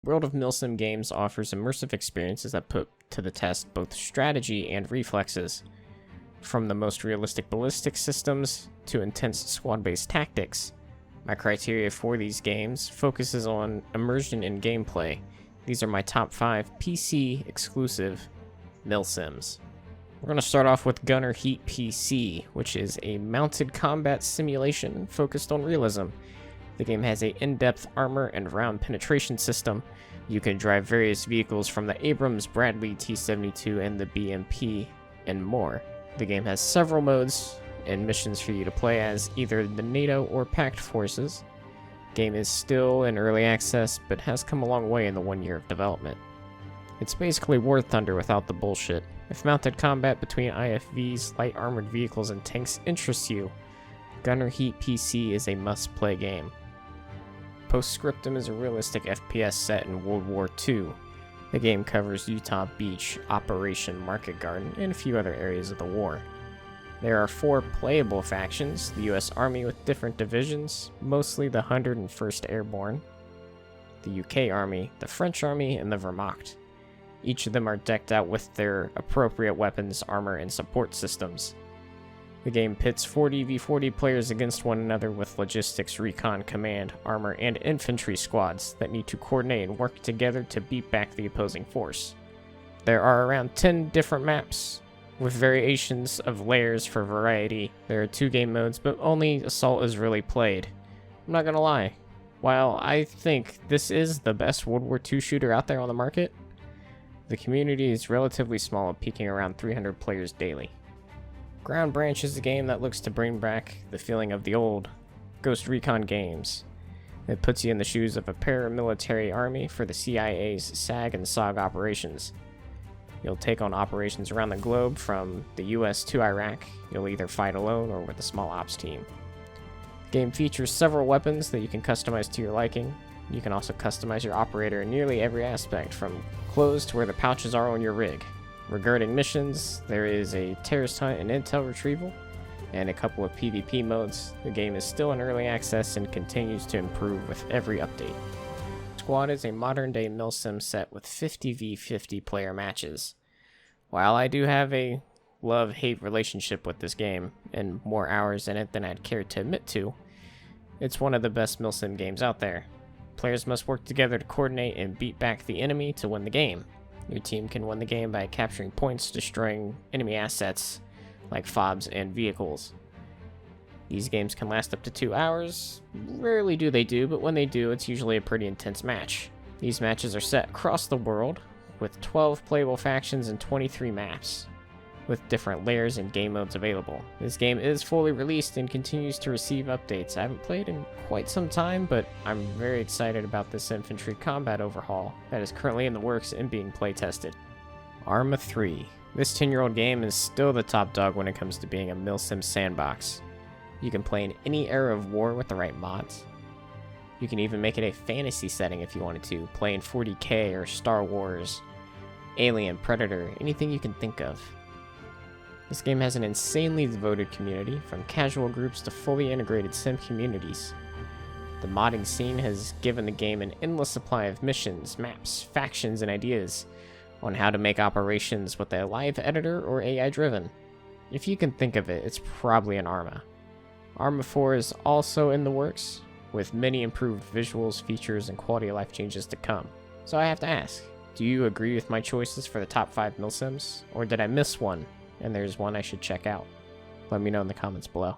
World of Milsim games offers immersive experiences that put to the test both strategy and reflexes. From the most realistic ballistic systems to intense squad-based tactics, my criteria for these games focuses on immersion in gameplay. These are my top 5 PC exclusive Milsims. We're going to start off with Gunner Heat PC, which is a mounted combat simulation focused on realism. The game has an in-depth armor and round penetration system. You can drive various vehicles from the Abrams, Bradley T-72, and the BMP, and more. The game has several modes and missions for you to play as either the NATO or Pact forces. The game is still in early access, but has come a long way in the 1 year of development. It's basically War Thunder without the bullshit. If mounted combat between IFVs, light armored vehicles, and tanks interests you, Gunner Heat PC is a must-play game. Postscriptum is a realistic FPS set in World War II. The game covers Utah Beach, Operation Market Garden, and a few other areas of the war. There are 4 playable factions: the US Army with different divisions, mostly the 101st Airborne, the UK Army, the French Army, and the Wehrmacht. Each of them are decked out with their appropriate weapons, armor, and support systems. The game pits 40v40 players against one another with logistics, recon, command, armor, and infantry squads that need to coordinate and work together to beat back the opposing force. There are around 10 different maps, with variations of layers for variety. There are 2 game modes, but only Assault is really played. I'm not gonna lie, while I think this is the best World War II shooter out there on the market, the community is relatively small, peaking around 300 players daily. Ground Branch is a game that looks to bring back the feeling of the old Ghost Recon games. It puts you in the shoes of a paramilitary army for the CIA's SAG and SOG operations. You'll take on operations around the globe from the US to Iraq. You'll either fight alone or with a small ops team. The game features several weapons that you can customize to your liking. You can also customize your operator in nearly every aspect, from clothes to where the pouches are on your rig. Regarding missions, there is a terrorist hunt and intel retrieval, and a couple of PvP modes. The game is still in early access and continues to improve with every update. Squad is a modern-day Milsim set with 50v50 player matches. While I do have a love-hate relationship with this game, and more hours in it than I'd care to admit to, it's one of the best Milsim games out there. Players must work together to coordinate and beat back the enemy to win the game. Your team can win the game by capturing points, destroying enemy assets like FOBs and vehicles. These games can last up to 2 hours. Rarely do they do, but when they do, it's usually a pretty intense match. These matches are set across the world, with 12 playable factions and 23 maps, with different layers and game modes available. This game is fully released and continues to receive updates. I haven't played in quite some time, but I'm very excited about this infantry combat overhaul that is currently in the works and being playtested. Arma 3. This 10-year-old game is still the top dog when it comes to being a Milsim sandbox. You can play in any era of war with the right mods. You can even make it a fantasy setting if you wanted to, play in 40K or Star Wars, Alien, Predator, anything you can think of. This game has an insanely devoted community, from casual groups to fully integrated sim communities. The modding scene has given the game an endless supply of missions, maps, factions, and ideas on how to make operations with a live editor or AI driven. If you can think of it, it's probably an Arma. Arma 4 is also in the works, with many improved visuals, features, and quality of life changes to come. So I have to ask, do you agree with my choices for the top 5 Milsims, or did I miss one and there's one I should check out? Let me know in the comments below.